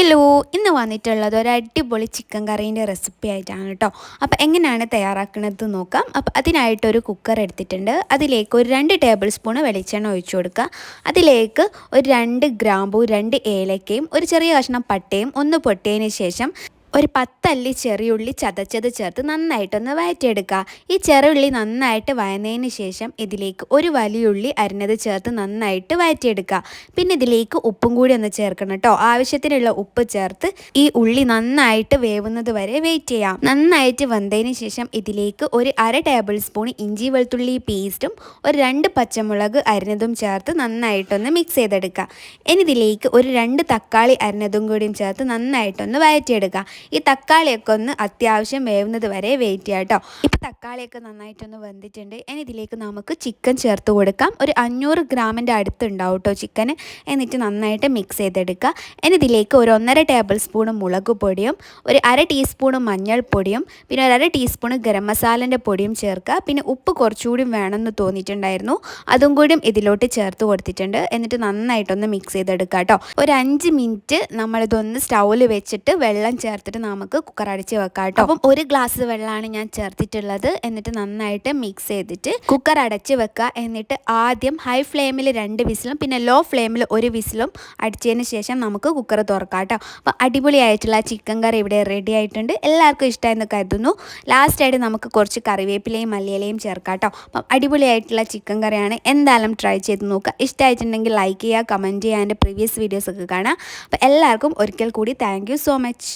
Hello, ഇന്ന് വന്നിട്ടുള്ളത് ഒരു അടിപൊളി ചിക്കൻ കറീൻ്റെ റെസിപ്പി ആയിട്ടാണ് കേട്ടോ. അപ്പോൾ എങ്ങനെയാണ് തയ്യാറാക്കുന്നത് നോക്കാം. അപ്പോൾ അതിനായിട്ടൊരു കുക്കർ എടുത്തിട്ടുണ്ട്. അതിലേക്ക് ഒരു 2 ടേബിൾ സ്പൂൺ വെളിച്ചെണ്ണ ഒഴിച്ചു കൊടുക്കുക. അതിലേക്ക് ഒരു 2 ഗ്രാമ്പൂ, 2 ഏലക്കയും ഒരു ചെറിയ കഷ്ണം പട്ടയും ഒന്ന് പൊട്ടിയതിന് ശേഷം ഒരു 10 അല്ലി ചെറിയുള്ളി ചതച്ചത് ചേർത്ത് നന്നായിട്ടൊന്ന് വഴറ്റിയെടുക്കുക. ഈ ചെറിയുള്ളി നന്നായിട്ട് വഴന്നതിന് ശേഷം ഇതിലേക്ക് ഒരു വലിയുള്ളി അരിഞ്ഞത് ചേർത്ത് നന്നായിട്ട് വഴറ്റിയെടുക്കുക. പിന്നെ ഇതിലേക്ക് ഉപ്പും കൂടി ഒന്ന് ചേർക്കണം കേട്ടോ. ആവശ്യത്തിനുള്ള ഉപ്പ് ചേർത്ത് ഈ ഉള്ളി നന്നായിട്ട് വേവുന്നത് വരെ വെയിറ്റ് ചെയ്യാം. നന്നായിട്ട് വെന്തതിന് ശേഷം ഇതിലേക്ക് ഒരു 1/2 ടേബിൾ സ്പൂൺ ഇഞ്ചി വെളുത്തുള്ളി പേസ്റ്റും ഒരു 2 പച്ചമുളക് അരിഞ്ഞതും ചേർത്ത് നന്നായിട്ടൊന്ന് മിക്സ് ചെയ്തെടുക്കുക. ഇനി ഇതിലേക്ക് ഒരു 2 തക്കാളി അരിഞ്ഞതും കൂടിയും ചേർത്ത് നന്നായിട്ടൊന്ന് വഴറ്റിയെടുക്കുക. ഈ തക്കാളിയൊക്കെ ഒന്ന് അത്യാവശ്യം വേവുന്നത് വരെ വെയിറ്റ് ചെയ്യാം കേട്ടോ. ഇപ്പോൾ തക്കാളിയൊക്കെ നന്നായിട്ടൊന്ന് വെന്തിട്ടുണ്ട്. ഇനി ഇതിലേക്ക് നമുക്ക് ചിക്കൻ ചേർത്ത് കൊടുക്കാം. ഒരു 500 ഗ്രാമിൻ്റെ അടുത്തുണ്ടാവും കേട്ടോ ചിക്കന്. എന്നിട്ട് നന്നായിട്ട് മിക്സ് ചെയ്തെടുക്കുക. ഇനി ഇതിലേക്ക് ഒരു 1.5 ടേബിൾ സ്പൂൺ മുളക് പൊടിയും ഒരു 1/2 ടീസ്പൂൺ മഞ്ഞൾപ്പൊടിയും പിന്നെ ഒരു 1/2 ടീസ്പൂൺ ഗരം മസാലൻ്റെ പൊടിയും ചേർക്കുക. പിന്നെ ഉപ്പ് കുറച്ചുകൂടി വേണമെന്ന് തോന്നിയിട്ടുണ്ടായിരുന്നു, അതും കൂടിയും ഇതിലോട്ട് ചേർത്ത് കൊടുത്തിട്ടുണ്ട്. എന്നിട്ട് നന്നായിട്ടൊന്ന് മിക്സ് ചെയ്തെടുക്കുക കേട്ടോ. ഒരു 5 മിനിറ്റ് നമ്മളിതൊന്ന് സ്റ്റൗവിൽ വെച്ചിട്ട് വെള്ളം ചേർത്തിട്ട് നമുക്ക് കുക്കർ അടച്ച് വെക്കാം കേട്ടോ. അപ്പം 1 ഗ്ലാസ് വെള്ളമാണ് ഞാൻ ചേർത്തിട്ടുള്ളത്. എന്നിട്ട് നന്നായിട്ട് മിക്സ് ചെയ്തിട്ട് കുക്കർ അടച്ച് വെക്കുക. എന്നിട്ട് ആദ്യം ഹൈ ഫ്ലെയിമിൽ 2 വിസിലും പിന്നെ ലോ ഫ്ലെയിമിൽ 1 വിസിലും അടിച്ചതിന് ശേഷം നമുക്ക് കുക്കർ തുറക്കാം കേട്ടോ. അപ്പം അടിപൊളിയായിട്ടുള്ള ചിക്കൻ കറി ഇവിടെ റെഡി ആയിട്ടുണ്ട്. എല്ലാവർക്കും ഇഷ്ടമായെന്ന് കരുതുന്നു. ലാസ്റ്റായിട്ട് നമുക്ക് കുറച്ച് കറിവേപ്പിലയും മല്ലിയിലയും ചേർക്കാം കേട്ടോ. അപ്പം അടിപൊളിയായിട്ടുള്ള ചിക്കൻ കറിയാണ്. എന്തായാലും ട്രൈ ചെയ്ത് നോക്കുക. ഇഷ്ടമായിട്ടുണ്ടെങ്കിൽ ലൈക്ക് ചെയ്യുക, കമൻറ്റ് ചെയ്യുക, എൻ്റെ പ്രീവിയസ് വീഡിയോസൊക്കെ കാണാം. അപ്പം എല്ലാവർക്കും ഒരിക്കൽ കൂടി താങ്ക് യു സോ മച്ച്.